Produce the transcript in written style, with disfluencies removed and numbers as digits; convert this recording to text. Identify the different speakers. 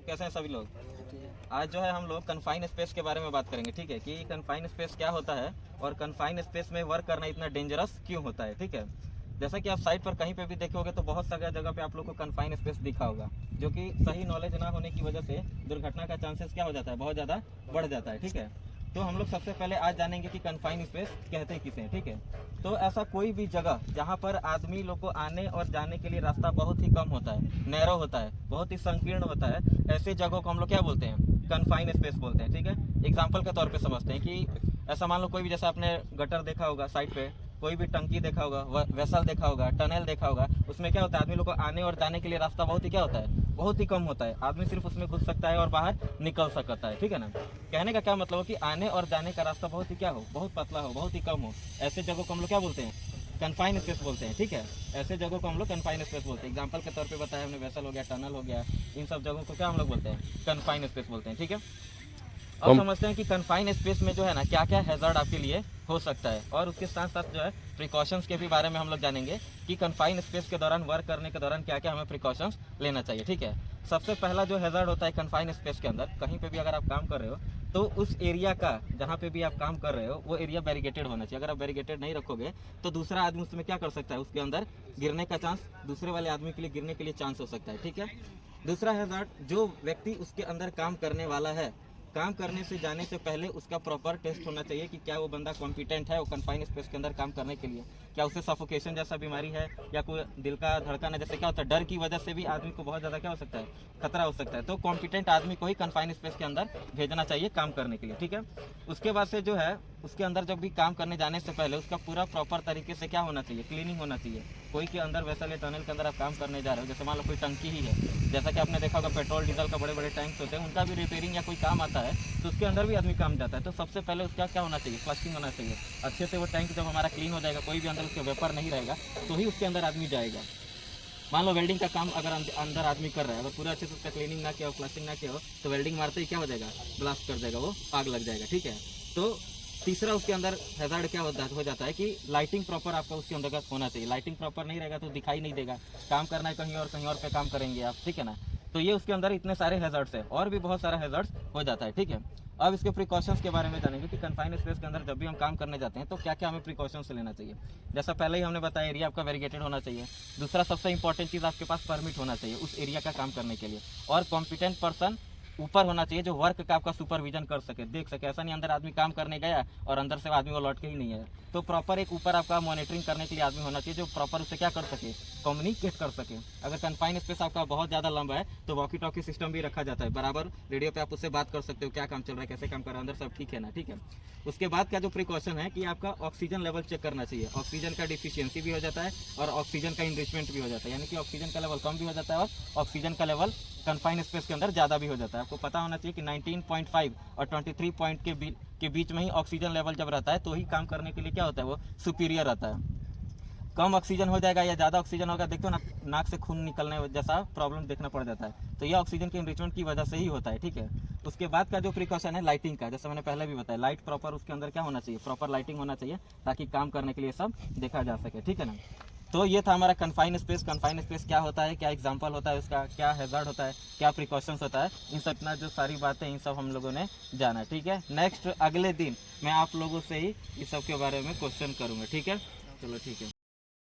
Speaker 1: तो कैसे हैं सभी लोग। आज जो है हम लोग कन्फाइन स्पेस के बारे में बात करेंगे, ठीक है, कि कन्फाइन स्पेस क्या होता है और कन्फाइन स्पेस में वर्क करना इतना डेंजरस क्यों होता है। ठीक है, जैसा कि आप साइट पर कहीं पे भी देखोगे तो बहुत सारी जगह पे आप लोग को कन्फाइन स्पेस दिखा होगा, जो कि सही नॉलेज ना होने की वजह से दुर्घटना का चांसेस क्या हो जाता है, बहुत ज़्यादा बढ़ जाता है। ठीक है, तो हम लोग सबसे पहले आज जानेंगे कि कन्फाइन स्पेस कहते हैं किसे। ठीक है, तो ऐसा कोई भी जगह जहाँ पर आदमी लोग को आने और जाने के लिए रास्ता बहुत ही कम होता है, नैरो होता है, बहुत ही संकीर्ण होता है, ऐसे जगहों को हम लोग क्या बोलते हैं, कन्फाइन स्पेस बोलते हैं। ठीक है, एग्जाम्पल के तौर पे समझते हैं कि ऐसा मान लो कोई भी, जैसे आपने गटर देखा होगा साइड पे, कोई भी टंकी देखा होगा, वेसल देखा होगा, टनल देखा होगा, उसमें क्या होता है, आदमी लोग को आने और जाने के लिए रास्ता बहुत ही क्या होता है, बहुत ही कम होता है। आदमी सिर्फ उसमें घुस सकता है और बाहर निकल सकता है। ठीक है ना, कहने का क्या मतलब हो कि आने और जाने का रास्ता बहुत ही क्या हो, बहुत पतला हो, बहुत ही कम हो, ऐसे जगहों को हम लोग क्या बोलते हैं, कन्फाइन स्पेस बोलते हैं। ठीक है, ऐसे जगहों को हम लोग कन्फाइन स्पेस बोलते हैं। एग्जाम्पल के तौर पे बताया हमने, वेसल हो गया, टनल हो गया, इन सब जगहों को क्या हम लोग बोलते हैं, कन्फाइन स्पेस बोलते हैं। ठीक है, अब समझते हैं कि कन्फाइन स्पेस में जो है ना क्या क्या हैजर्ड आपके लिए हो सकता है, और उसके साथ साथ जो है प्रिकॉशंस के भी बारे में हम लोग जानेंगे कि कन्फाइन स्पेस के दौरान वर्क करने के दौरान क्या क्या हमें प्रिकॉशंस लेना चाहिए। ठीक है, सबसे पहला जो हैजर्ड होता है कन्फाइन स्पेस के अंदर, कहीं पे भी अगर आप काम कर रहे हो तो उस एरिया का, जहाँ पे भी आप काम कर रहे हो वो एरिया बैरिकेटेड होना चाहिए। अगर आप बैरिकेटेड नहीं रखोगे तो दूसरा आदमी उसमें क्या कर सकता है, उसके अंदर गिरने का चांस, दूसरे वाले आदमी के लिए गिरने के लिए चांस हो सकता है। ठीक है, दूसरा हैजर्ड, जो व्यक्ति उसके अंदर काम करने वाला है, काम करने से जाने से पहले उसका प्रॉपर टेस्ट होना चाहिए कि क्या वो बंदा कॉम्पिटेंट है वो कन्फाइन स्पेस के अंदर काम करने के लिए, क्या उसे सफोकेशन जैसा बीमारी है या कोई दिल का धड़कन है, जैसे क्या होता है डर की वजह से भी आदमी को बहुत ज़्यादा क्या हो सकता है, खतरा हो सकता है। तो कॉम्पिटेंट आदमी को ही कन्फाइन स्पेस के अंदर भेजना चाहिए काम करने के लिए। ठीक है, उसके बाद से जो है उसके अंदर जब भी काम करने जाने से पहले उसका पूरा प्रॉपर तरीके से क्या होना चाहिए, क्लीनिंग होना चाहिए। कोई के अंदर वैसा टनल के अंदर आप काम करने जा रहे हो, जैसे मान लो कोई टंकी ही है, जैसा कि आपने देखा होगा पेट्रोल डीजल का बड़े बड़े टैंक्स होते हैं, उनका भी रिपेयरिंग या कोई काम आता है तो उसके अंदर भी आदमी काम जाता है। तो सबसे पहले उसका क्या होना चाहिए, फ्लशिंग होना चाहिए अच्छे से। वो टैंक जब हमारा क्लीन हो जाएगा, कोई भी अंदर उसके वेपर नहीं रहेगा, तो ही उसके अंदर आदमी जाएगा। मान लो वेल्डिंग का काम अगर अंदर आदमी कर रहा है, अगर पूरा अच्छे से उसका क्लीनिंग ना किया हो, फ्लशिंग ना किया हो, तो वेल्डिंग मारते ही क्या हो जाएगा, ब्लास्ट कर देगा, वो आग लग जाएगा। ठीक है, तो तीसरा उसके अंदर हैजार्ड क्या हो जाता है कि लाइटिंग प्रॉपर आपका उसके अंदर होना चाहिए। लाइटिंग प्रॉपर नहीं रहेगा तो दिखाई नहीं देगा, काम करना है कहीं और पे काम करेंगे आप। ठीक है ना, तो ये उसके अंदर इतने सारे हैजर्ड्स है, और भी बहुत सारा हैजर्ड्स हो जाता है। ठीक है, अब इसके प्रिकॉशंस के बारे में जानेंगे कि कन्फाइन स्पेस के अंदर जब भी हम काम करने जाते हैं तो क्या क्या हमें प्रिकॉशंस लेना चाहिए। जैसा पहले ही हमने बताया, एरिया आपका वेरिगेटेड होना चाहिए। दूसरा सबसे इंपॉर्टेंट चीज़, आपके पास परमिट होना चाहिए उस एरिया का काम करने के लिए, और कॉम्पिटेंट पर्सन ऊपर होना चाहिए जो वर्क का आपका सुपरविजन कर सके, देख सके। ऐसा नहीं अंदर आदमी काम करने गया और अंदर से आदमी वो लौट के ही नहीं है। तो प्रॉपर एक ऊपर आपका मॉनिटरिंग करने के लिए आदमी होना चाहिए जो प्रॉपर उससे क्या कर सके, कम्युनिकेट कर सके। अगर कन्फाइन स्पेस आपका बहुत ज़्यादा लंबा है तो वॉकी टॉकी सिस्टम भी रखा जाता है, बराबर रेडियो पे आप उससे बात कर सकते हो, क्या काम चल रहा है, कैसे काम कर रहा है, अंदर सब ठीक है ना। ठीक है, उसके बाद का जो प्रिकॉशन है कि आपका ऑक्सीजन लेवल चेक करना चाहिए। ऑक्सीजन का डिफिशियंसी भी हो जाता है और ऑक्सीजन का इनरिचमेंट भी हो जाता है, यानी कि ऑक्सीजन का लेवल कम भी हो जाता है और ऑक्सीजन का लेवल कन्फाइन स्पेस के अंदर ज़्यादा भी हो जाता है। आपको पता होना चाहिए कि 19.5 और 23 पॉइंट के बीच में ही ऑक्सीजन लेवल जब रहता है तो ही काम करने के लिए क्या होता है, वो सुपीरियर रहता है। कम ऑक्सीजन हो जाएगा या ज़्यादा ऑक्सीजन होगा, देखो ना नाक से खून निकलने जैसा प्रॉब्लम देखना पड़ जाता है, तो यह ऑक्सीजन के इनरिचमेंट की वजह से ही होता है। ठीक है, उसके बाद का जो प्रिकॉशन है लाइटिंग का, जैसे मैंने पहले भी बताया, लाइट प्रॉपर उसके अंदर क्या होना चाहिए, प्रॉपर लाइटिंग होना चाहिए ताकि काम करने के लिए सब देखा जा सके। ठीक है ना, तो ये था हमारा कन्फाइन स्पेस। कन्फाइन स्पेस क्या होता है, क्या एग्जांपल होता है उसका, क्या हैजर्ड होता है, क्या प्रिकॉशंस होता है, इन सब ना जो सारी बातें इन सब हम लोगों ने जाना। ठीक है, नेक्स्ट अगले दिन मैं आप लोगों से ही इस सब के बारे में क्वेश्चन करूँगा। ठीक है, चलो ठीक है।